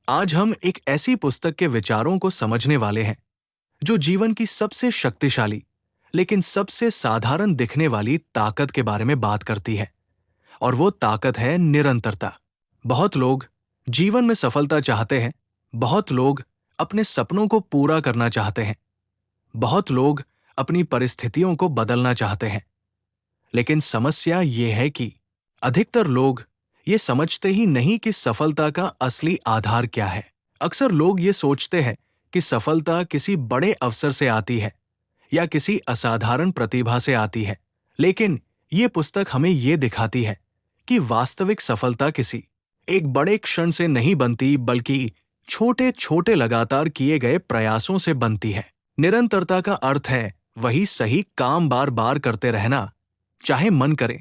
आज हम एक ऐसी पुस्तक के विचारों को समझने वाले हैं जो जीवन की सबसे शक्तिशाली लेकिन सबसे साधारण दिखने वाली ताकत के बारे में बात करती है। और वो ताकत है निरंतरता। बहुत लोग जीवन में सफलता चाहते हैं, बहुत लोग अपने सपनों को पूरा करना चाहते हैं, बहुत लोग अपनी परिस्थितियों को बदलना चाहते हैं। लेकिन समस्या ये है कि अधिकतर लोग ये समझते ही नहीं कि सफलता का असली आधार क्या है। अक्सर लोग ये सोचते हैं कि सफलता किसी बड़े अवसर से आती है या किसी असाधारण प्रतिभा से आती है। लेकिन ये पुस्तक हमें ये दिखाती है कि वास्तविक सफलता किसी एक बड़े क्षण से नहीं बनती, बल्कि छोटे छोटे लगातार किए गए प्रयासों से बनती है। निरंतरता का अर्थ है वही सही काम बार बार करते रहना, चाहे मन करे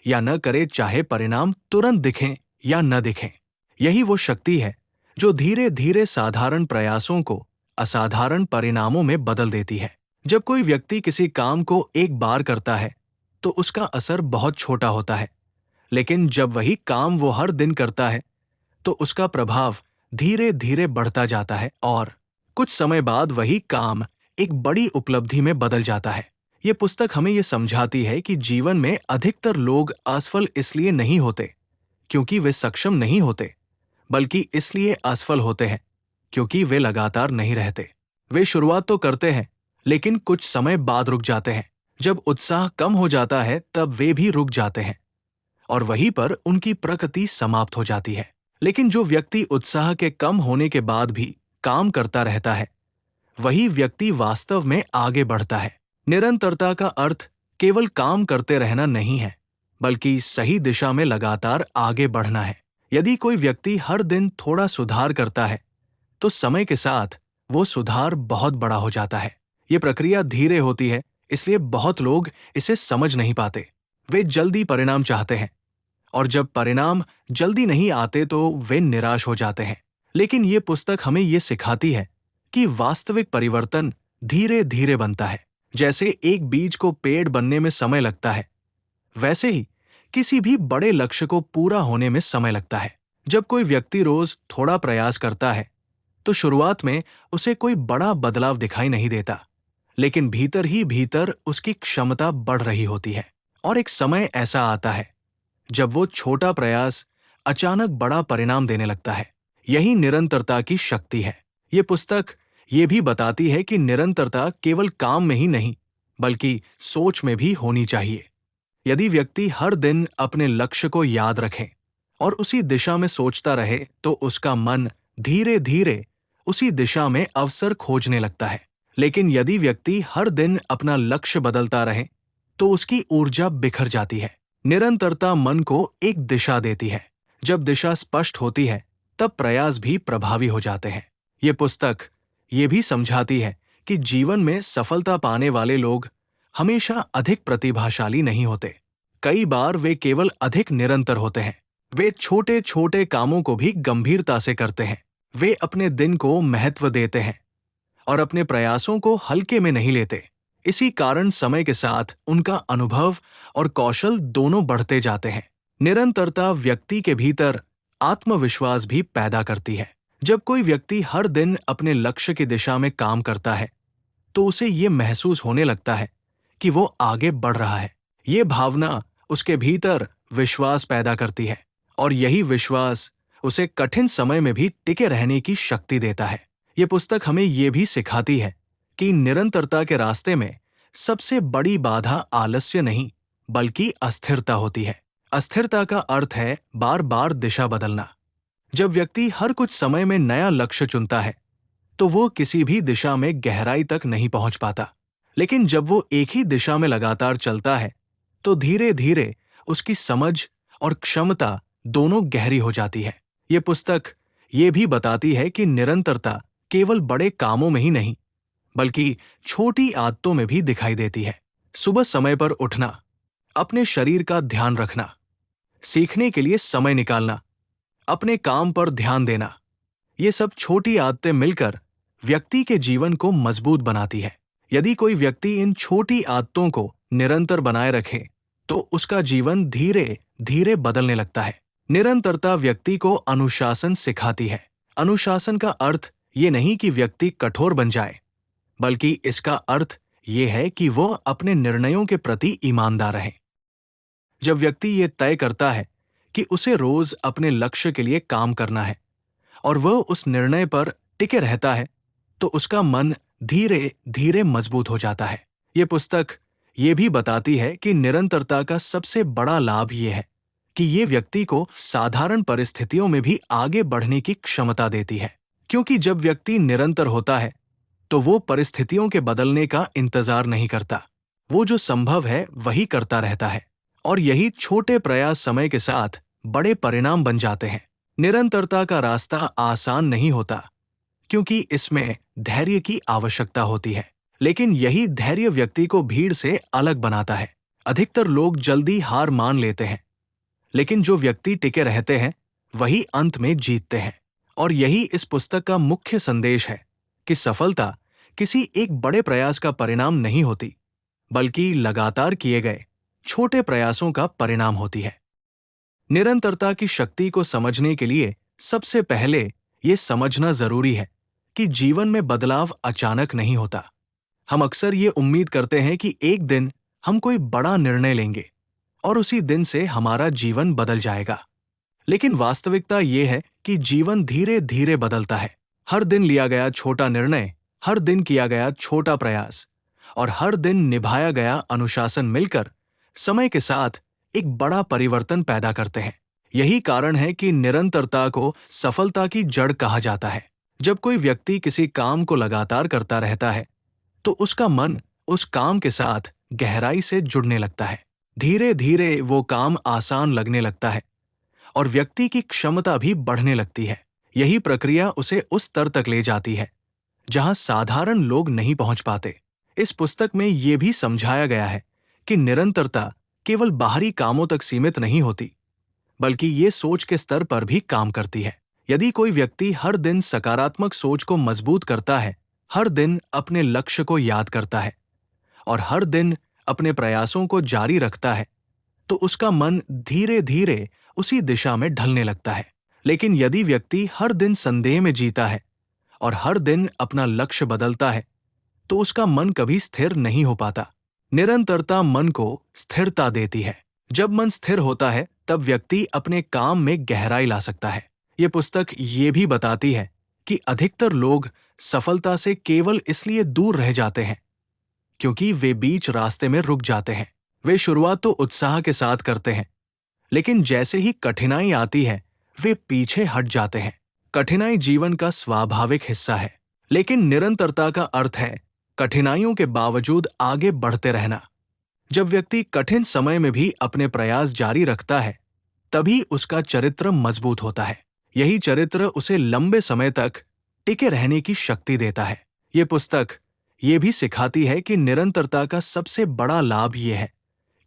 या न करे, चाहे परिणाम तुरंत दिखें या न दिखें। यही वो शक्ति है जो धीरे धीरे साधारण प्रयासों को असाधारण परिणामों में बदल देती है। जब कोई व्यक्ति किसी काम को एक बार करता है तो उसका असर बहुत छोटा होता है, लेकिन जब वही काम वो हर दिन करता है तो उसका प्रभाव धीरे धीरे बढ़ता जाता है और कुछ समय बाद वही काम एक बड़ी उपलब्धि में बदल जाता है। ये पुस्तक हमें ये समझाती है कि जीवन में अधिकतर लोग असफल इसलिए नहीं होते क्योंकि वे सक्षम नहीं होते, बल्कि इसलिए असफल होते हैं क्योंकि वे लगातार नहीं रहते। वे शुरुआत तो करते हैं, लेकिन कुछ समय बाद रुक जाते हैं। जब उत्साह कम हो जाता है तब वे भी रुक जाते हैं और वहीं पर उनकी प्रगति समाप्त हो जाती है। लेकिन जो व्यक्ति उत्साह के कम होने के बाद भी काम करता रहता है, वही व्यक्ति वास्तव में आगे बढ़ता है। निरंतरता का अर्थ केवल काम करते रहना नहीं है, बल्कि सही दिशा में लगातार आगे बढ़ना है। यदि कोई व्यक्ति हर दिन थोड़ा सुधार करता है तो समय के साथ वो सुधार बहुत बड़ा हो जाता है। ये प्रक्रिया धीरे होती है, इसलिए बहुत लोग इसे समझ नहीं पाते। वे जल्दी परिणाम चाहते हैं और जब परिणाम जल्दी नहीं आते तो वे निराश हो जाते हैं। लेकिन ये पुस्तक हमें ये सिखाती है कि वास्तविक परिवर्तन धीरे धीरे बनता है। जैसे एक बीज को पेड़ बनने में समय लगता है, वैसे ही किसी भी बड़े लक्ष्य को पूरा होने में समय लगता है। जब कोई व्यक्ति रोज थोड़ा प्रयास करता है तो शुरुआत में उसे कोई बड़ा बदलाव दिखाई नहीं देता, लेकिन भीतर ही भीतर उसकी क्षमता बढ़ रही होती है। और एक समय ऐसा आता है जब वो छोटा प्रयास अचानक बड़ा परिणाम देने लगता है। यही निरंतरता की शक्ति है। ये पुस्तक ये भी बताती है कि निरंतरता केवल काम में ही नहीं, बल्कि सोच में भी होनी चाहिए। यदि व्यक्ति हर दिन अपने लक्ष्य को याद रखे और उसी दिशा में सोचता रहे तो उसका मन धीरे धीरे उसी दिशा में अवसर खोजने लगता है। लेकिन यदि व्यक्ति हर दिन अपना लक्ष्य बदलता रहे तो उसकी ऊर्जा बिखर जाती है। निरंतरता मन को एक दिशा देती है। जब दिशा स्पष्ट होती है तब प्रयास भी प्रभावी हो जाते हैं। ये पुस्तक ये भी समझाती है कि जीवन में सफलता पाने वाले लोग हमेशा अधिक प्रतिभाशाली नहीं होते। कई बार वे केवल अधिक निरंतर होते हैं। वे छोटे छोटे कामों को भी गंभीरता से करते हैं। वे अपने दिन को महत्व देते हैं और अपने प्रयासों को हल्के में नहीं लेते। इसी कारण समय के साथ उनका अनुभव और कौशल दोनों बढ़ते जाते हैं। निरंतरता व्यक्ति के भीतर आत्मविश्वास भी पैदा करती है। जब कोई व्यक्ति हर दिन अपने लक्ष्य की दिशा में काम करता है तो उसे ये महसूस होने लगता है कि वो आगे बढ़ रहा है। ये भावना उसके भीतर विश्वास पैदा करती है और यही विश्वास उसे कठिन समय में भी टिके रहने की शक्ति देता है। ये पुस्तक हमें ये भी सिखाती है कि निरंतरता के रास्ते में सबसे बड़ी बाधा आलस्य नहीं, बल्कि अस्थिरता होती है। अस्थिरता का अर्थ है बार बार दिशा बदलना। जब व्यक्ति हर कुछ समय में नया लक्ष्य चुनता है तो वो किसी भी दिशा में गहराई तक नहीं पहुंच पाता। लेकिन जब वो एक ही दिशा में लगातार चलता है तो धीरे धीरे उसकी समझ और क्षमता दोनों गहरी हो जाती है। ये पुस्तक ये भी बताती है कि निरंतरता केवल बड़े कामों में ही नहीं, बल्कि छोटी आदतों में भी दिखाई देती है। सुबह समय पर उठना, अपने शरीर का ध्यान रखना, सीखने के लिए समय निकालना, अपने काम पर ध्यान देना, ये सब छोटी आदतें मिलकर व्यक्ति के जीवन को मजबूत बनाती है। यदि कोई व्यक्ति इन छोटी आदतों को निरंतर बनाए रखे तो उसका जीवन धीरे धीरे बदलने लगता है। निरंतरता व्यक्ति को अनुशासन सिखाती है अनुशासन का अर्थ ये नहीं कि व्यक्ति कठोर बन जाए, बल्कि इसका अर्थ ये है कि वो अपने निर्णयों के प्रति ईमानदार रहे। जब व्यक्ति ये तय करता है कि उसे रोज अपने लक्ष्य के लिए काम करना है और वह उस निर्णय पर टिके रहता है, तो उसका मन धीरे धीरे मजबूत हो जाता है। ये पुस्तक ये भी बताती है कि निरंतरता का सबसे बड़ा लाभ ये है कि ये व्यक्ति को साधारण परिस्थितियों में भी आगे बढ़ने की क्षमता देती है। क्योंकि जब व्यक्ति निरंतर होता है, तो वो परिस्थितियों के बदलने का इंतजार नहीं करता। वो जो संभव है वही करता रहता है, और यही छोटे प्रयास समय के साथ बड़े परिणाम बन जाते हैं। निरंतरता का रास्ता आसान नहीं होता, क्योंकि इसमें धैर्य की आवश्यकता होती है, लेकिन यही धैर्य व्यक्ति को भीड़ से अलग बनाता है। अधिकतर लोग जल्दी हार मान लेते हैं, लेकिन जो व्यक्ति टिके रहते हैं वही अंत में जीतते हैं। और यही इस पुस्तक का मुख्य संदेश है कि सफलता किसी एक बड़े प्रयास का परिणाम नहीं होती, बल्कि लगातार किए गए छोटे प्रयासों का परिणाम होती है। निरंतरता की शक्ति को समझने के लिए सबसे पहले ये समझना जरूरी है कि जीवन में बदलाव अचानक नहीं होता। हम अक्सर ये उम्मीद करते हैं कि एक दिन हम कोई बड़ा निर्णय लेंगे और उसी दिन से हमारा जीवन बदल जाएगा। लेकिन वास्तविकता ये है कि जीवन धीरे धीरे बदलता है। हर दिन लिया गया छोटा निर्णय, हर दिन किया गया छोटा प्रयास और हर दिन निभाया गया अनुशासन मिलकर समय के साथ एक बड़ा परिवर्तन पैदा करते हैं। यही कारण है कि निरंतरता को सफलता की जड़ कहा जाता है। जब कोई व्यक्ति किसी काम को लगातार करता रहता है, तो उसका मन उस काम के साथ गहराई से जुड़ने लगता है। धीरे धीरे वो काम आसान लगने लगता है और व्यक्ति की क्षमता भी बढ़ने लगती है। यही प्रक्रिया उसे उस स्तर तक ले जाती है जहां साधारण लोग नहीं पहुंच पाते। इस पुस्तक में ये भी समझाया गया है कि निरंतरता केवल बाहरी कामों तक सीमित नहीं होती, बल्कि ये सोच के स्तर पर भी काम करती है। यदि कोई व्यक्ति हर दिन सकारात्मक सोच को मजबूत करता है, हर दिन अपने लक्ष्य को याद करता है और हर दिन अपने प्रयासों को जारी रखता है, तो उसका मन धीरे धीरे उसी दिशा में ढलने लगता है। लेकिन यदि व्यक्ति हर दिन संदेह में जीता है और हर दिन अपना लक्ष्य बदलता है, तो उसका मन कभी स्थिर नहीं हो पाता। निरंतरता मन को स्थिरता देती है। जब मन स्थिर होता है, तब व्यक्ति अपने काम में गहराई ला सकता है। ये पुस्तक ये भी बताती है कि अधिकतर लोग सफलता से केवल इसलिए दूर रह जाते हैं क्योंकि वे बीच रास्ते में रुक जाते हैं। वे शुरुआत तो उत्साह के साथ करते हैं, लेकिन जैसे ही कठिनाई आती है, वे पीछे हट जाते हैं। कठिनाई जीवन का स्वाभाविक हिस्सा है, लेकिन निरंतरता का अर्थ है कठिनाइयों के बावजूद आगे बढ़ते रहना। जब व्यक्ति कठिन समय में भी अपने प्रयास जारी रखता है, तभी उसका चरित्र मजबूत होता है। यही चरित्र उसे लंबे समय तक टिके रहने की शक्ति देता है। ये पुस्तक ये भी सिखाती है कि निरंतरता का सबसे बड़ा लाभ ये है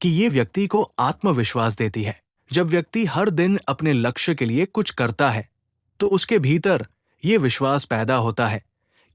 कि ये व्यक्ति को आत्मविश्वास देती है। जब व्यक्ति हर दिन अपने लक्ष्य के लिए कुछ करता है, तो उसके भीतर ये विश्वास पैदा होता है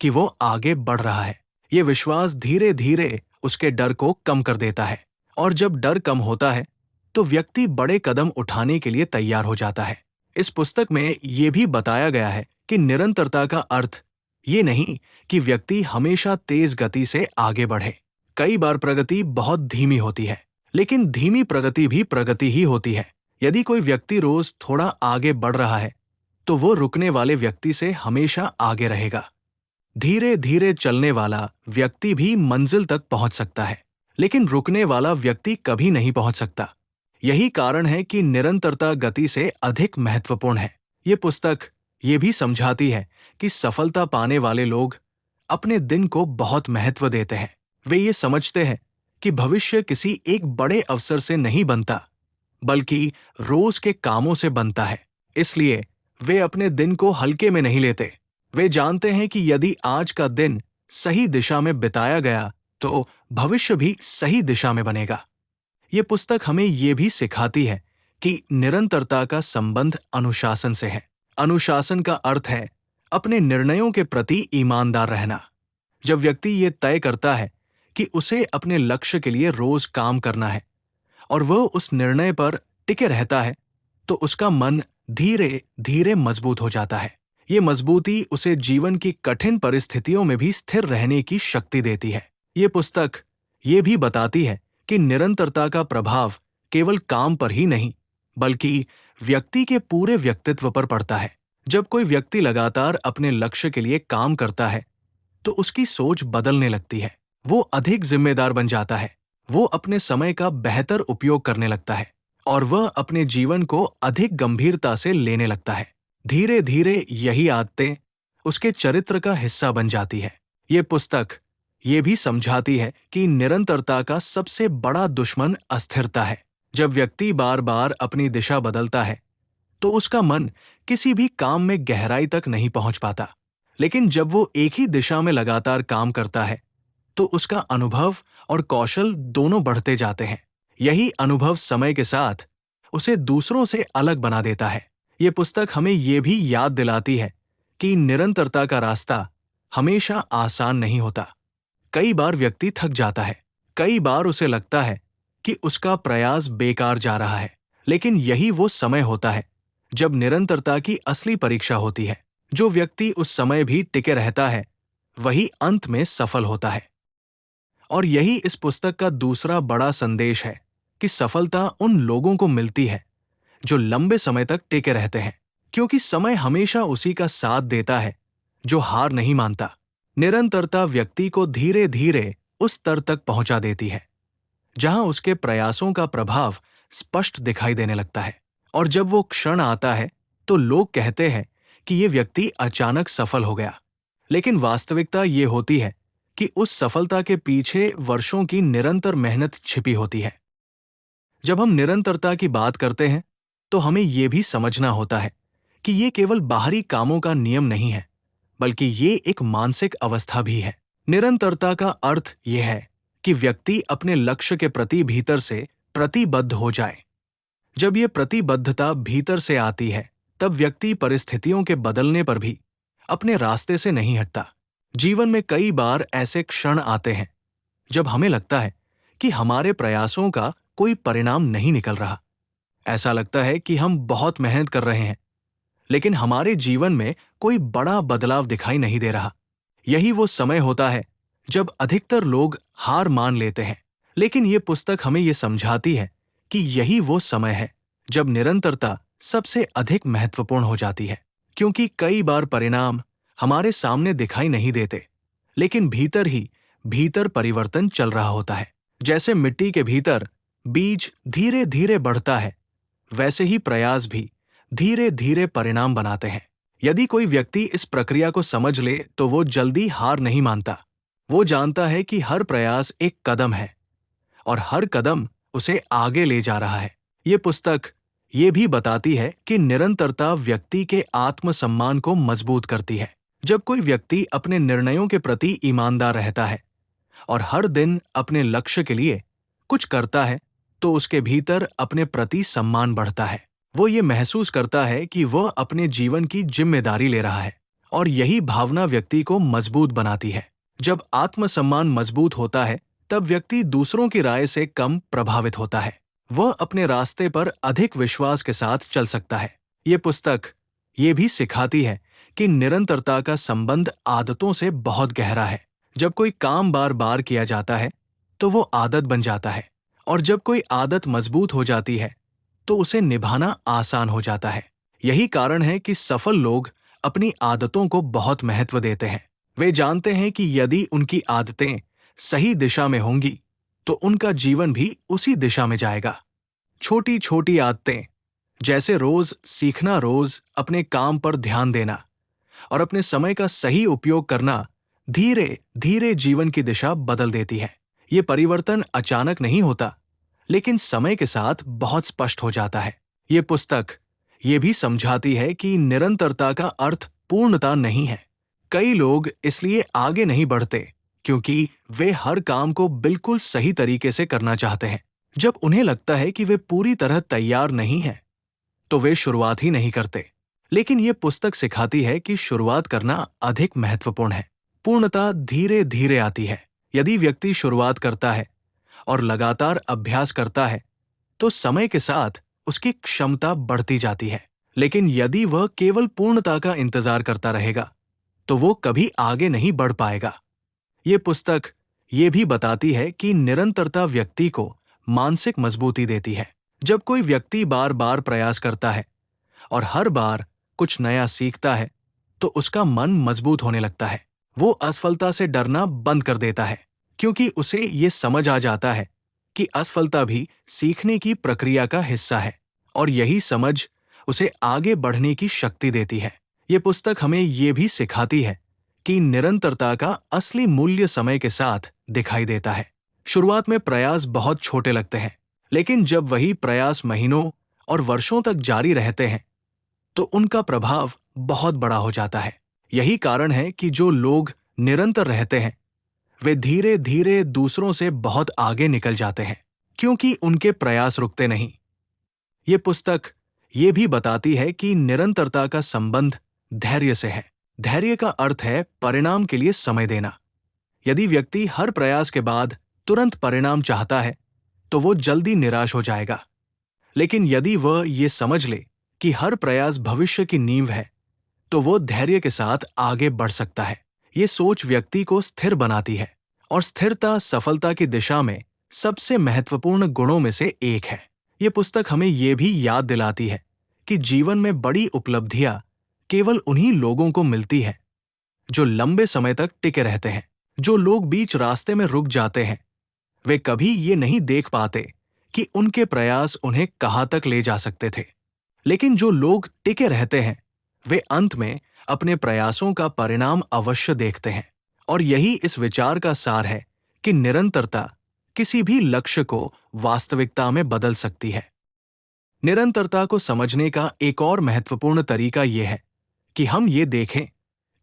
कि वो आगे बढ़ रहा है। ये विश्वास धीरे धीरे उसके डर को कम कर देता है, और जब डर कम होता है, तो व्यक्ति बड़े कदम उठाने के लिए तैयार हो जाता है। इस पुस्तक में ये भी बताया गया है कि निरंतरता का अर्थ ये नहीं कि व्यक्ति हमेशा तेज गति से आगे बढ़े। कई बार प्रगति बहुत धीमी होती है, लेकिन धीमी प्रगति भी प्रगति ही होती है। यदि कोई व्यक्ति रोज थोड़ा आगे बढ़ रहा है, तो वो रुकने वाले व्यक्ति से हमेशा आगे रहेगा। धीरे धीरे चलने वाला व्यक्ति भी मंजिल तक पहुंच सकता है, लेकिन रुकने वाला व्यक्ति कभी नहीं पहुंच सकता। यही कारण है कि निरंतरता गति से अधिक महत्वपूर्ण है। ये पुस्तक ये भी समझाती है कि सफलता पाने वाले लोग अपने दिन को बहुत महत्व देते हैं। वे ये समझते हैं कि भविष्य किसी एक बड़े अवसर से नहीं बनता, बल्कि रोज के कामों से बनता है। इसलिए वे अपने दिन को हल्के में नहीं लेते। वे जानते हैं कि यदि आज का दिन सही दिशा में बिताया गया, तो भविष्य भी सही दिशा में बनेगा। ये पुस्तक हमें ये भी सिखाती है कि निरंतरता का संबंध अनुशासन से है। अनुशासन का अर्थ है अपने निर्णयों के प्रति ईमानदार रहना। जब व्यक्ति ये तय करता है कि उसे अपने लक्ष्य के लिए रोज काम करना है और वह उस निर्णय पर टिके रहता है, तो उसका मन धीरे धीरे मजबूत हो जाता है। ये मजबूती उसे जीवन की कठिन परिस्थितियों में भी स्थिर रहने की शक्ति देती है। ये पुस्तक ये भी बताती है कि निरंतरता का प्रभाव केवल काम पर ही नहीं, बल्कि व्यक्ति के पूरे व्यक्तित्व पर पड़ता है। जब कोई व्यक्ति लगातार अपने लक्ष्य के लिए काम करता है, तो उसकी सोच बदलने लगती है। वो अधिक जिम्मेदार बन जाता है, वो अपने समय का बेहतर उपयोग करने लगता है और वह अपने जीवन को अधिक गंभीरता से लेने लगता है। धीरे धीरे यही आदतें उसके चरित्र का हिस्सा बन जाती है। ये पुस्तक ये भी समझाती है कि निरंतरता का सबसे बड़ा दुश्मन अस्थिरता है। जब व्यक्ति बार बार अपनी दिशा बदलता है, तो उसका मन किसी भी काम में गहराई तक नहीं पहुंच पाता। लेकिन जब वो एक ही दिशा में लगातार काम करता है, तो उसका अनुभव और कौशल दोनों बढ़ते जाते हैं। यही अनुभव समय के साथ उसे दूसरों से अलग बना देता है। ये पुस्तक हमें ये भी याद दिलाती है कि निरंतरता का रास्ता हमेशा आसान नहीं होता। कई बार व्यक्ति थक जाता है, कई बार उसे लगता है कि उसका प्रयास बेकार जा रहा है। लेकिन यही वो समय होता है जब निरंतरता की असली परीक्षा होती है। जो व्यक्ति उस समय भी टिके रहता है, वही अंत में सफल होता है। और यही इस पुस्तक का दूसरा बड़ा संदेश है कि सफलता उन लोगों को मिलती है जो लंबे समय तक टिके रहते हैं, क्योंकि समय हमेशा उसी का साथ देता है जो हार नहीं मानता। निरंतरता व्यक्ति को धीरे धीरे उस स्तर तक पहुंचा देती है जहां उसके प्रयासों का प्रभाव स्पष्ट दिखाई देने लगता है। और जब वो क्षण आता है, तो लोग कहते हैं कि ये व्यक्ति अचानक सफल हो गया। लेकिन वास्तविकता ये होती है कि उस सफलता के पीछे वर्षों की निरंतर मेहनत छिपी होती है। जब हम निरंतरता की बात करते हैं, तो हमें यह भी समझना होता है कि ये केवल बाहरी कामों का नियम नहीं है, बल्कि ये एक मानसिक अवस्था भी है। निरंतरता का अर्थ यह है कि व्यक्ति अपने लक्ष्य के प्रति भीतर से प्रतिबद्ध हो जाए। जब ये प्रतिबद्धता भीतर से आती है, तब व्यक्ति परिस्थितियों के बदलने पर भी अपने रास्ते से नहीं हटता। जीवन में कई बार ऐसे क्षण आते हैं जब हमें लगता है कि हमारे प्रयासों का कोई परिणाम नहीं निकल रहा। ऐसा लगता है कि हम बहुत मेहनत कर रहे हैं, लेकिन हमारे जीवन में कोई बड़ा बदलाव दिखाई नहीं दे रहा। यही वो समय होता है जब अधिकतर लोग हार मान लेते हैं। लेकिन ये पुस्तक हमें ये समझाती है कि यही वो समय है जब निरंतरता सबसे अधिक महत्वपूर्ण हो जाती है, क्योंकि कई बार परिणाम हमारे सामने दिखाई नहीं देते, लेकिन भीतर ही भीतर परिवर्तन चल रहा होता है। जैसे मिट्टी के भीतर बीज धीरे धीरे बढ़ता है, वैसे ही प्रयास भी धीरे धीरे परिणाम बनाते हैं। यदि कोई व्यक्ति इस प्रक्रिया को समझ ले, तो वो जल्दी हार नहीं मानता। वो जानता है कि हर प्रयास एक कदम है और हर कदम उसे आगे ले जा रहा है। ये पुस्तक ये भी बताती है कि निरंतरता व्यक्ति के आत्मसम्मान को मजबूत करती है। जब कोई व्यक्ति अपने निर्णयों के प्रति ईमानदार रहता है और हर दिन अपने लक्ष्य के लिए कुछ करता है, तो उसके भीतर अपने प्रति सम्मान बढ़ता है। वो ये महसूस करता है कि वह अपने जीवन की जिम्मेदारी ले रहा है, और यही भावना व्यक्ति को मजबूत बनाती है। जब आत्मसम्मान मजबूत होता है, तब व्यक्ति दूसरों की राय से कम प्रभावित होता है। वह अपने रास्ते पर अधिक विश्वास के साथ चल सकता है। ये पुस्तक ये भी सिखाती है कि निरंतरता का संबंध आदतों से बहुत गहरा है। जब कोई काम बार बार किया जाता है, तो वो आदत बन जाता है, और जब कोई आदत मजबूत हो जाती है, तो उसे निभाना आसान हो जाता है। यही कारण है कि सफल लोग अपनी आदतों को बहुत महत्व देते हैं। वे जानते हैं कि यदि उनकी आदतें सही दिशा में होंगी, तो उनका जीवन भी उसी दिशा में जाएगा। छोटी छोटी आदतें, जैसे रोज सीखना, रोज अपने काम पर ध्यान देना और अपने समय का सही उपयोग करना, धीरे धीरे जीवन की दिशा बदल देती है। ये परिवर्तन अचानक नहीं होता, लेकिन समय के साथ बहुत स्पष्ट हो जाता है। ये पुस्तक ये भी समझाती है कि निरंतरता का अर्थ पूर्णता नहीं है। कई लोग इसलिए आगे नहीं बढ़ते क्योंकि वे हर काम को बिल्कुल सही तरीके से करना चाहते हैं। जब उन्हें लगता है कि वे पूरी तरह तैयार नहीं हैं, तो वे शुरुआत ही नहीं करते। लेकिन ये पुस्तक सिखाती है कि शुरुआत करना अधिक महत्वपूर्ण है। पूर्णता धीरे धीरे आती है। यदि व्यक्ति शुरुआत करता है और लगातार अभ्यास करता है, तो समय के साथ उसकी क्षमता बढ़ती जाती है। लेकिन यदि वह केवल पूर्णता का इंतजार करता रहेगा तो वो कभी आगे नहीं बढ़ पाएगा। ये पुस्तक ये भी बताती है कि निरंतरता व्यक्ति को मानसिक मजबूती देती है। जब कोई व्यक्ति बार बार प्रयास करता है और हर बार कुछ नया सीखता है तो उसका मन मजबूत होने लगता है। वो असफलता से डरना बंद कर देता है क्योंकि उसे ये समझ आ जाता है कि असफलता भी सीखने की प्रक्रिया का हिस्सा है और यही समझ उसे आगे बढ़ने की शक्ति देती है। ये पुस्तक हमें ये भी सिखाती है कि निरंतरता का असली मूल्य समय के साथ दिखाई देता है। शुरुआत में प्रयास बहुत छोटे लगते हैं, लेकिन जब वही प्रयास महीनों और वर्षों तक जारी रहते हैं तो उनका प्रभाव बहुत बड़ा हो जाता है। यही कारण है कि जो लोग निरंतर रहते हैं वे धीरे धीरे दूसरों से बहुत आगे निकल जाते हैं, क्योंकि उनके प्रयास रुकते नहीं। ये पुस्तक ये भी बताती है कि निरंतरता का संबंध धैर्य से है। धैर्य का अर्थ है परिणाम के लिए समय देना। यदि व्यक्ति हर प्रयास के बाद तुरंत परिणाम चाहता है तो वो जल्दी निराश हो जाएगा। लेकिन यदि वह ये समझ ले कि हर प्रयास भविष्य की नींव है तो वो धैर्य के साथ आगे बढ़ सकता है। ये सोच व्यक्ति को स्थिर बनाती है और स्थिरता सफलता की दिशा में सबसे महत्वपूर्ण गुणों में से एक है। ये पुस्तक हमें ये भी याद दिलाती है कि जीवन में बड़ी उपलब्धियां केवल उन्हीं लोगों को मिलती है जो लंबे समय तक टिके रहते हैं। जो लोग बीच रास्ते में रुक जाते हैं वे कभी ये नहीं देख पाते कि उनके प्रयास उन्हें कहाँ तक ले जा सकते थे। लेकिन जो लोग टिके रहते हैं वे अंत में अपने प्रयासों का परिणाम अवश्य देखते हैं। और यही इस विचार का सार है कि निरंतरता किसी भी लक्ष्य को वास्तविकता में बदल सकती है। निरंतरता को समझने का एक और महत्वपूर्ण तरीका यह है कि हम ये देखें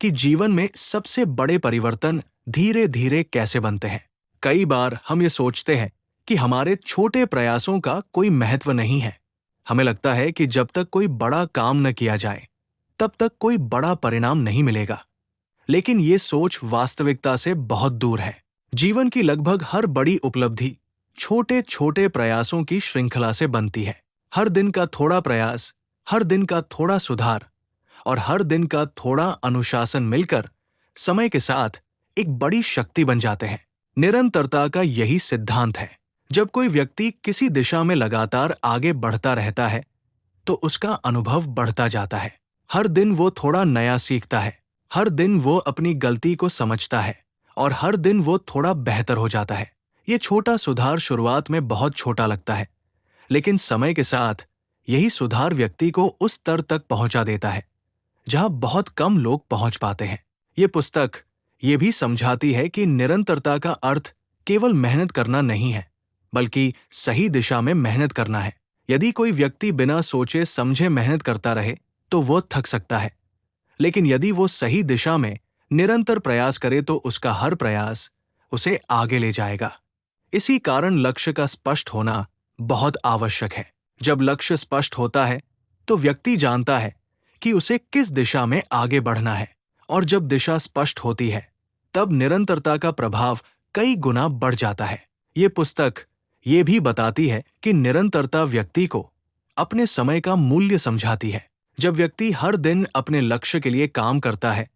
कि जीवन में सबसे बड़े परिवर्तन धीरे धीरे कैसे बनते हैं। कई बार हम ये सोचते हैं कि हमारे छोटे प्रयासों का कोई महत्व नहीं है। हमें लगता है कि जब तक कोई बड़ा काम न किया जाए तब तक कोई बड़ा परिणाम नहीं मिलेगा। लेकिन ये सोच वास्तविकता से बहुत दूर है। जीवन की लगभग हर बड़ी उपलब्धि छोटे छोटे प्रयासों की श्रृंखला से बनती है। हर दिन का थोड़ा प्रयास, हर दिन का थोड़ा सुधार और हर दिन का थोड़ा अनुशासन मिलकर समय के साथ एक बड़ी शक्ति बन जाते हैं। निरंतरता का यही सिद्धांत है। जब कोई व्यक्ति किसी दिशा में लगातार आगे बढ़ता रहता है तो उसका अनुभव बढ़ता जाता है। हर दिन वो थोड़ा नया सीखता है, हर दिन वो अपनी गलती को समझता है और हर दिन वो थोड़ा बेहतर हो जाता है। ये छोटा सुधार शुरुआत में बहुत छोटा लगता है, लेकिन समय के साथ यही सुधार व्यक्ति को उस स्तर तक पहुंचा देता है जहां बहुत कम लोग पहुंच पाते हैं। ये पुस्तक ये भी समझाती है कि निरंतरता का अर्थ केवल मेहनत करना नहीं है, बल्कि सही दिशा में मेहनत करना है। यदि कोई व्यक्ति बिना सोचे समझे मेहनत करता रहे तो वो थक सकता है, लेकिन यदि वो सही दिशा में निरंतर प्रयास करे तो उसका हर प्रयास उसे आगे ले जाएगा। इसी कारण लक्ष्य का स्पष्ट होना बहुत आवश्यक है। जब लक्ष्य स्पष्ट होता है तो व्यक्ति जानता है कि उसे किस दिशा में आगे बढ़ना है, और जब दिशा स्पष्ट होती है तब निरंतरता का प्रभाव कई गुना बढ़ जाता है। ये पुस्तक ये भी बताती है कि निरंतरता व्यक्ति को अपने समय का मूल्य समझाती है। जब व्यक्ति हर दिन अपने लक्ष्य के लिए काम करता है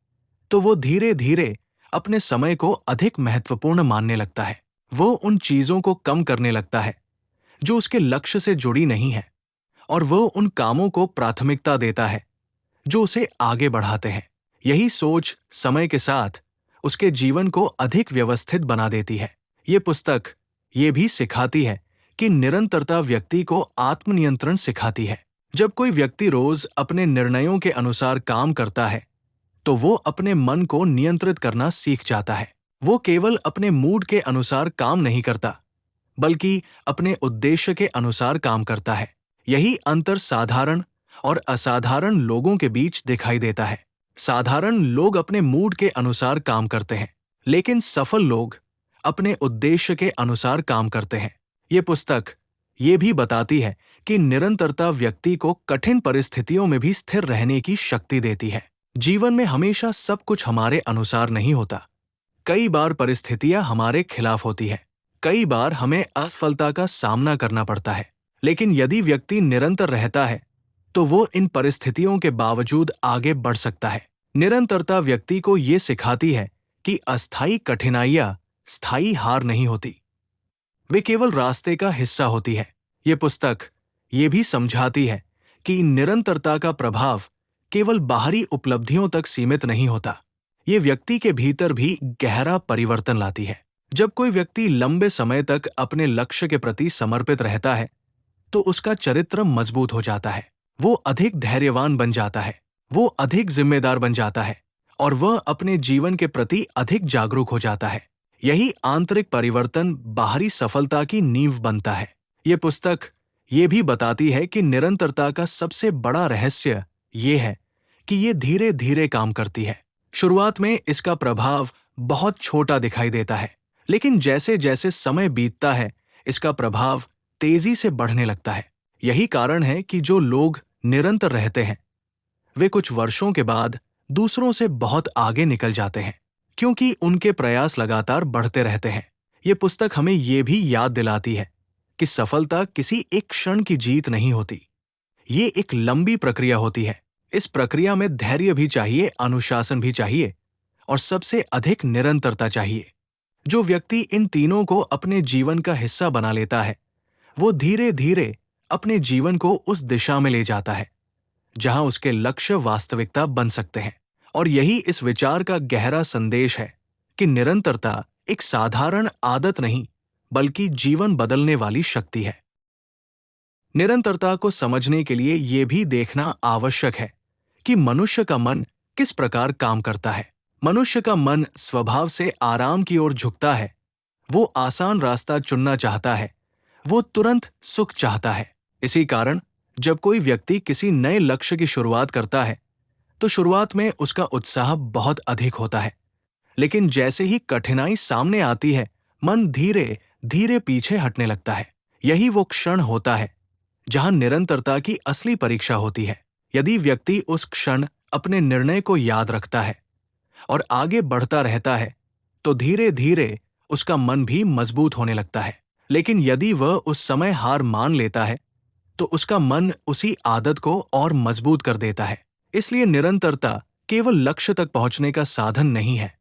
तो वो धीरे धीरे अपने समय को अधिक महत्वपूर्ण मानने लगता है। वो उन चीजों को कम करने लगता है जो उसके लक्ष्य से जुड़ी नहीं है, और वो उन कामों को प्राथमिकता देता है जो उसे आगे बढ़ाते हैं। यही सोच समय के साथ उसके जीवन को अधिक व्यवस्थित बना देती है। ये पुस्तक ये भी सिखाती है कि निरंतरता व्यक्ति को आत्मनियंत्रण सिखाती है। जब कोई व्यक्ति रोज अपने निर्णयों के अनुसार काम करता है तो वो अपने मन को नियंत्रित करना सीख जाता है। वो केवल अपने मूड के अनुसार काम नहीं करता, बल्कि अपने उद्देश्य के अनुसार काम करता है। यही अंतर साधारण और असाधारण लोगों के बीच दिखाई देता है। साधारण लोग अपने मूड के अनुसार काम करते हैं, लेकिन सफल लोग अपने उद्देश्य के अनुसार काम करते हैं। ये पुस्तक ये भी बताती है कि निरंतरता व्यक्ति को कठिन परिस्थितियों में भी स्थिर रहने की शक्ति देती है। जीवन में हमेशा सब कुछ हमारे अनुसार नहीं होता। कई बार परिस्थितियां हमारे खिलाफ होती है, कई बार हमें असफलता का सामना करना पड़ता है। लेकिन यदि व्यक्ति निरंतर रहता है तो वो इन परिस्थितियों के बावजूद आगे बढ़ सकता है। निरंतरता व्यक्ति को ये सिखाती है कि अस्थायी कठिनाइयां स्थायी हार नहीं होती, वे केवल रास्ते का हिस्सा होती है। ये पुस्तक ये भी समझाती है कि निरंतरता का प्रभाव केवल बाहरी उपलब्धियों तक सीमित नहीं होता, ये व्यक्ति के भीतर भी गहरा परिवर्तन लाती है। जब कोई व्यक्ति लंबे समय तक अपने लक्ष्य के प्रति समर्पित रहता है, तो उसका चरित्र मजबूत हो जाता है, वो अधिक धैर्यवान बन जाता है, वो अधिक जिम्मेदार बन जाता है और वह अपने जीवन के प्रति अधिक जागरूक हो जाता है। यही आंतरिक परिवर्तन बाहरी सफलता की नींव बनता है। ये पुस्तक ये भी बताती है कि निरंतरता का सबसे बड़ा रहस्य ये है कि ये धीरे धीरे काम करती है। शुरुआत में इसका प्रभाव बहुत छोटा दिखाई देता है, लेकिन जैसे जैसे समय बीतता है, इसका प्रभाव तेजी से बढ़ने लगता है। यही कारण है कि जो लोग निरंतर रहते हैं, वे कुछ वर्षों के बाद दूसरों से बहुत आगे निकल जाते हैं, क्योंकि उनके प्रयास लगातार बढ़ते रहते हैं। ये पुस्तक हमें ये भी याद दिलाती है कि सफलता किसी एक क्षण की जीत नहीं होती, ये एक लंबी प्रक्रिया होती है। इस प्रक्रिया में धैर्य भी चाहिए, अनुशासन भी चाहिए और सबसे अधिक निरंतरता चाहिए। जो व्यक्ति इन तीनों को अपने जीवन का हिस्सा बना लेता है, वो धीरे धीरे अपने जीवन को उस दिशा में ले जाता है जहां उसके लक्ष्य वास्तविकता बन सकते हैं। और यही इस विचार का गहरा संदेश है कि निरंतरता एक साधारण आदत नहीं, बल्कि जीवन बदलने वाली शक्ति है। निरंतरता को समझने के लिए यह भी देखना आवश्यक है कि मनुष्य का मन किस प्रकार काम करता है। मनुष्य का मन स्वभाव से आराम की ओर झुकता है, वो आसान रास्ता चुनना चाहता है, वो तुरंत सुख चाहता है। इसी कारण जब कोई व्यक्ति किसी नए लक्ष्य की शुरुआत करता है, तो शुरुआत में उसका उत्साह बहुत अधिक होता है, लेकिन जैसे ही कठिनाई सामने आती है, मन धीरे धीरे पीछे हटने लगता है। यही वो क्षण होता है जहां निरंतरता की असली परीक्षा होती है। यदि व्यक्ति उस क्षण अपने निर्णय को याद रखता है और आगे बढ़ता रहता है, तो धीरे धीरे उसका मन भी मजबूत होने लगता है। लेकिन यदि वह उस समय हार मान लेता है, तो उसका मन उसी आदत को और मजबूत कर देता है। इसलिए निरंतरता केवल लक्ष्य तक पहुंचने का साधन नहीं है,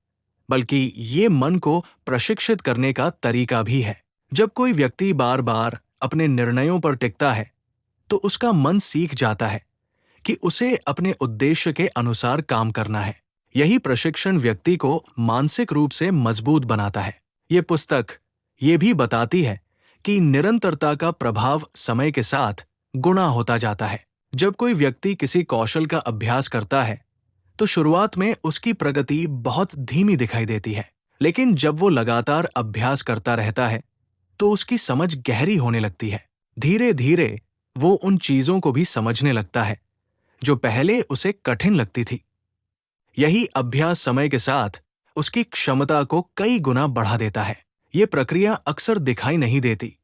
बल्कि ये मन को प्रशिक्षित करने का तरीका भी है। जब कोई व्यक्ति बार बार अपने निर्णयों पर टिकता है, तो उसका मन सीख जाता है कि उसे अपने उद्देश्य के अनुसार काम करना है। यही प्रशिक्षण व्यक्ति को मानसिक रूप से मजबूत बनाता है। ये पुस्तक ये भी बताती है कि निरंतरता का प्रभाव समय के साथ गुणा होता जाता है। जब कोई व्यक्ति किसी कौशल का अभ्यास करता है, तो शुरुआत में उसकी प्रगति बहुत धीमी दिखाई देती है, लेकिन जब वो लगातार अभ्यास करता रहता है, तो उसकी समझ गहरी होने लगती है। धीरे धीरे वो उन चीजों को भी समझने लगता है जो पहले उसे कठिन लगती थी। यही अभ्यास समय के साथ उसकी क्षमता को कई गुना बढ़ा देता है। ये प्रक्रिया अक्सर दिखाई नहीं देती,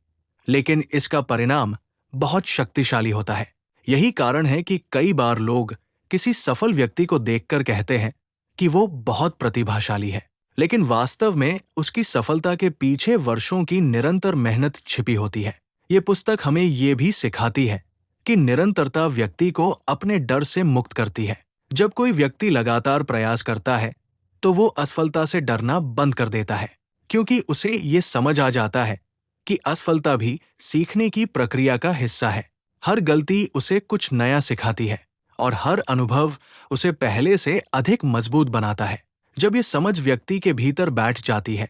लेकिन इसका परिणाम बहुत शक्तिशाली होता है। यही कारण है कि कई बार लोग किसी सफल व्यक्ति को देखकर कहते हैं कि वो बहुत प्रतिभाशाली है, लेकिन वास्तव में उसकी सफलता के पीछे वर्षों की निरंतर मेहनत छिपी होती है। ये पुस्तक हमें ये भी सिखाती है कि निरंतरता व्यक्ति को अपने डर से मुक्त करती है। जब कोई व्यक्ति लगातार प्रयास करता है, तो वो असफलता से डरना बंद कर देता है, क्योंकि उसे ये समझ आ जाता है कि असफलता भी सीखने की प्रक्रिया का हिस्सा है। हर गलती उसे कुछ नया सिखाती है और हर अनुभव उसे पहले से अधिक मजबूत बनाता है। जब ये समझ व्यक्ति के भीतर बैठ जाती है,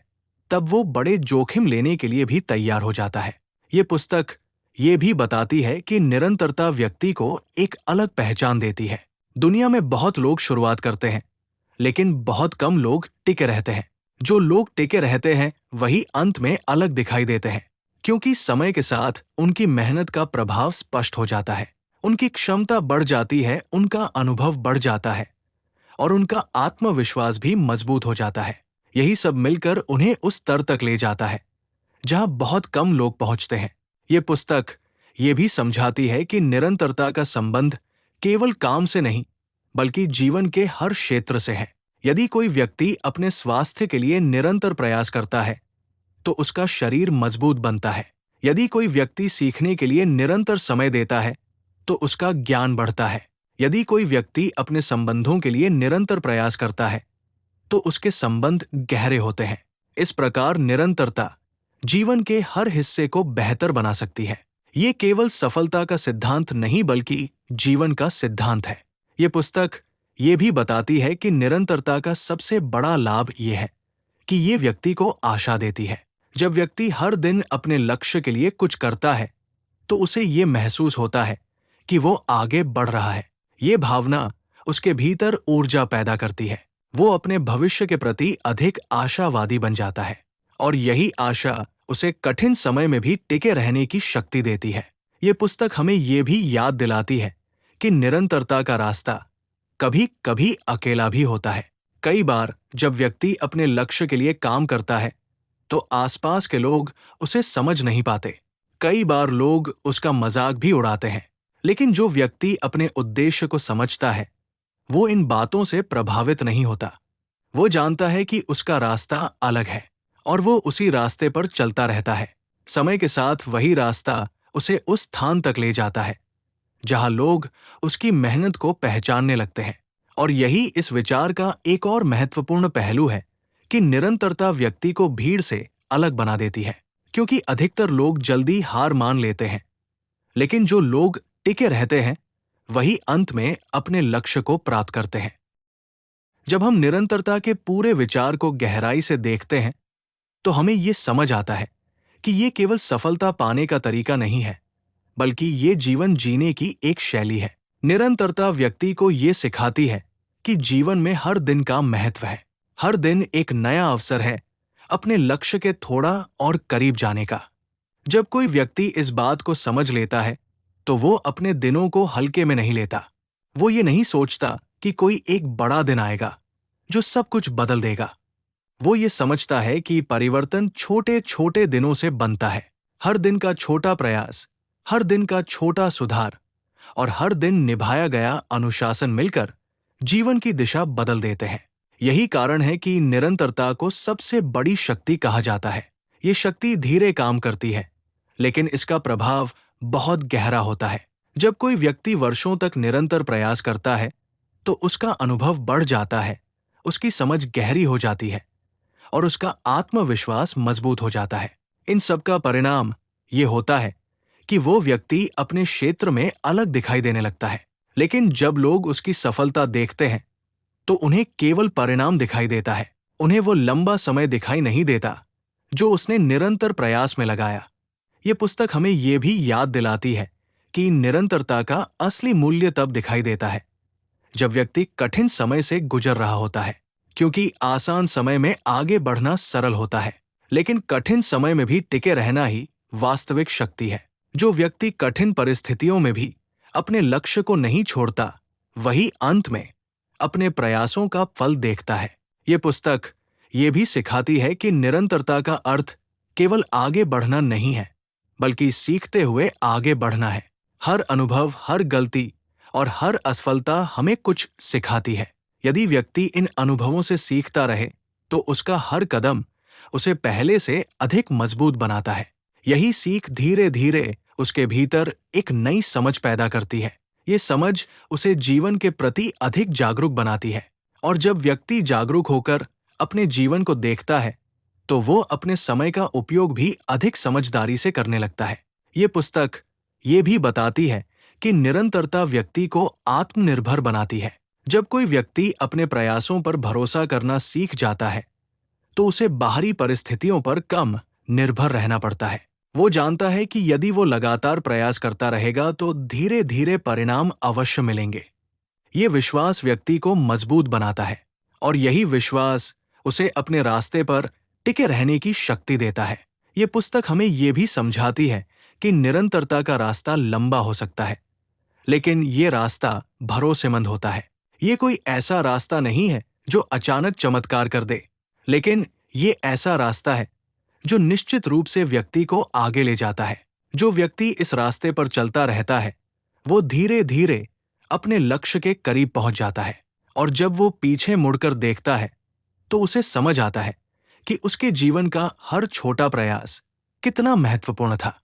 तब वो बड़े जोखिम लेने के लिए भी तैयार हो जाता है। ये पुस्तक ये भी बताती है कि निरंतरता व्यक्ति को एक अलग पहचान देती है। दुनिया में बहुत लोग शुरुआत करते हैं, लेकिन बहुत कम लोग टिके रहते हैं। जो लोग टिके रहते हैं, वही अंत में अलग दिखाई देते हैं, क्योंकि समय के साथ उनकी मेहनत का प्रभाव स्पष्ट हो जाता है। उनकी क्षमता बढ़ जाती है, उनका अनुभव बढ़ जाता है और उनका आत्मविश्वास भी मजबूत हो जाता है। यही सब मिलकर उन्हें उस स्तर तक ले जाता है जहां बहुत कम लोग पहुंचते हैं। ये पुस्तक ये भी समझाती है कि निरंतरता का संबंध केवल काम से नहीं, बल्कि जीवन के हर क्षेत्र से है। यदि कोई व्यक्ति अपने स्वास्थ्य के लिए निरंतर प्रयास करता है, तो उसका शरीर मजबूत बनता है। यदि कोई व्यक्ति सीखने के लिए निरंतर समय देता है, तो उसका ज्ञान बढ़ता है। यदि कोई व्यक्ति अपने संबंधों के लिए निरंतर प्रयास करता है तो उसके संबंध गहरे होते हैं। इस प्रकार निरंतरता जीवन के हर हिस्से को बेहतर बना सकती है। ये केवल सफलता का सिद्धांत नहीं बल्कि जीवन का सिद्धांत है। ये पुस्तक ये भी बताती है कि निरंतरता का सबसे बड़ा लाभ ये है कि ये व्यक्ति को आशा देती है। जब व्यक्ति हर दिन अपने लक्ष्य के लिए कुछ करता है तो उसे ये महसूस होता है कि वो आगे बढ़ रहा है। ये भावना उसके भीतर ऊर्जा पैदा करती है। वो अपने भविष्य के प्रति अधिक आशावादी बन जाता है और यही आशा उसे कठिन समय में भी टिके रहने की शक्ति देती है। ये पुस्तक हमें ये भी याद दिलाती है कि निरंतरता का रास्ता कभी कभी अकेला भी होता है। कई बार जब व्यक्ति अपने लक्ष्य के लिए काम करता है तो आसपास के लोग उसे समझ नहीं पाते। कई बार लोग उसका मजाक भी उड़ाते हैं। लेकिन जो व्यक्ति अपने उद्देश्य को समझता है वो इन बातों से प्रभावित नहीं होता। वो जानता है कि उसका रास्ता अलग है और वो उसी रास्ते पर चलता रहता है। समय के साथ वही रास्ता उसे उस स्थान तक ले जाता है जहां लोग उसकी मेहनत को पहचानने लगते हैं। और यही इस विचार का एक और महत्वपूर्ण पहलू है कि निरंतरता व्यक्ति को भीड़ से अलग बना देती है, क्योंकि अधिकतर लोग जल्दी हार मान लेते हैं, लेकिन जो लोग टिके रहते हैं वही अंत में अपने लक्ष्य को प्राप्त करते हैं। जब हम निरंतरता के पूरे विचार को गहराई से देखते हैं तो हमें ये समझ आता है कि ये केवल सफलता पाने का तरीका नहीं है, बल्कि ये जीवन जीने की एक शैली है। निरंतरता व्यक्ति को ये सिखाती है कि जीवन में हर दिन का महत्व है। हर दिन एक नया अवसर है अपने लक्ष्य के थोड़ा और करीब जाने का। जब कोई व्यक्ति इस बात को समझ लेता है तो वो अपने दिनों को हल्के में नहीं लेता। वो ये नहीं सोचता कि कोई एक बड़ा दिन आएगा जो सब कुछ बदल देगा। वो ये समझता है कि परिवर्तन छोटे छोटे दिनों से बनता है। हर दिन का छोटा प्रयास, हर दिन का छोटा सुधार और हर दिन निभाया गया अनुशासन मिलकर जीवन की दिशा बदल देते हैं। यही कारण है कि निरंतरता को सबसे बड़ी शक्ति कहा जाता है। ये शक्ति धीरे काम करती है, लेकिन इसका प्रभाव बहुत गहरा होता है। जब कोई व्यक्ति वर्षों तक निरंतर प्रयास करता है तो उसका अनुभव बढ़ जाता है, उसकी समझ गहरी हो जाती है और उसका आत्मविश्वास मजबूत हो जाता है। इन सब का परिणाम ये होता है कि वो व्यक्ति अपने क्षेत्र में अलग दिखाई देने लगता है। लेकिन जब लोग उसकी सफलता देखते हैं तो उन्हें केवल परिणाम दिखाई देता है। उन्हें वो लंबा समय दिखाई नहीं देता जो उसने निरंतर प्रयास में लगाया। ये पुस्तक हमें ये भी याद दिलाती है कि निरंतरता का असली मूल्य तब दिखाई देता है जब व्यक्ति कठिन समय से गुजर रहा होता है, क्योंकि आसान समय में आगे बढ़ना सरल होता है, लेकिन कठिन समय में भी टिके रहना ही वास्तविक शक्ति है। जो व्यक्ति कठिन परिस्थितियों में भी अपने लक्ष्य को नहीं छोड़ता, वही अंत में अपने प्रयासों का फल देखता है। ये पुस्तक ये भी सिखाती है कि निरंतरता का अर्थ केवल आगे बढ़ना नहीं है, बल्कि सीखते हुए आगे बढ़ना है। हर अनुभव, हर गलती और हर असफलता हमें कुछ सिखाती है। यदि व्यक्ति इन अनुभवों से सीखता रहे तो उसका हर कदम उसे पहले से अधिक मजबूत बनाता है। यही सीख धीरे धीरे उसके भीतर एक नई समझ पैदा करती है। ये समझ उसे जीवन के प्रति अधिक जागरूक बनाती है, और जब व्यक्ति जागरूक होकर अपने जीवन को देखता है तो वो अपने समय का उपयोग भी अधिक समझदारी से करने लगता है। ये पुस्तक ये भी बताती है कि निरंतरता व्यक्ति को आत्मनिर्भर बनाती है। जब कोई व्यक्ति अपने प्रयासों पर भरोसा करना सीख जाता है तो उसे बाहरी परिस्थितियों पर कम निर्भर रहना पड़ता है। वो जानता है कि यदि वो लगातार प्रयास करता रहेगा तो धीरे धीरे परिणाम अवश्य मिलेंगे। ये विश्वास व्यक्ति को मजबूत बनाता है और यही विश्वास उसे अपने रास्ते पर टिके रहने की शक्ति देता है। ये पुस्तक हमें ये भी समझाती है कि निरंतरता का रास्ता लंबा हो सकता है, लेकिन ये रास्ता भरोसेमंद होता है। ये कोई ऐसा रास्ता नहीं है जो अचानक चमत्कार कर दे, लेकिन ये ऐसा रास्ता है जो निश्चित रूप से व्यक्ति को आगे ले जाता है। जो व्यक्ति इस रास्ते पर चलता रहता है वो धीरे धीरे अपने लक्ष्य के करीब पहुंच जाता है, और जब वो पीछे मुड़कर देखता है तो उसे समझ आता है कि उसके जीवन का हर छोटा प्रयास कितना महत्वपूर्ण था।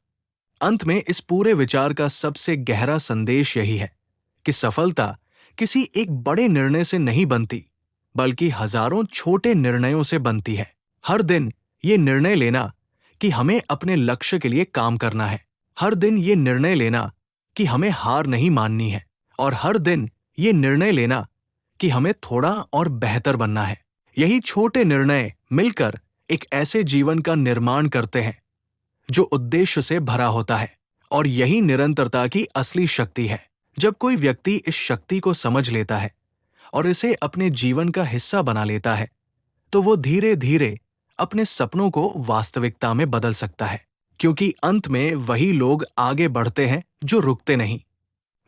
अंत में इस पूरे विचार का सबसे गहरा संदेश यही है कि सफलता किसी एक बड़े निर्णय से नहीं बनती, बल्कि हजारों छोटे निर्णयों से बनती है। हर दिन ये निर्णय लेना कि हमें अपने लक्ष्य के लिए काम करना है, हर दिन ये निर्णय लेना कि हमें हार नहीं माननी है, और हर दिन ये निर्णय लेना कि हमें थोड़ा और बेहतर बनना है। यही छोटे निर्णय मिलकर एक ऐसे जीवन का निर्माण करते हैं जो उद्देश्य से भरा होता है, और यही निरंतरता की असली शक्ति है। जब कोई व्यक्ति इस शक्ति को समझ लेता है और इसे अपने जीवन का हिस्सा बना लेता है, तो वो धीरे धीरे अपने सपनों को वास्तविकता में बदल सकता है। क्योंकि अंत में वही लोग आगे बढ़ते हैं जो रुकते नहीं,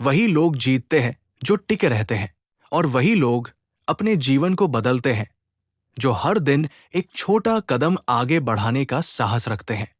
वही लोग जीतते हैं जो टिके रहते हैं, और वही लोग अपने जीवन को बदलते हैं जो हर दिन एक छोटा कदम आगे बढ़ाने का साहस रखते हैं।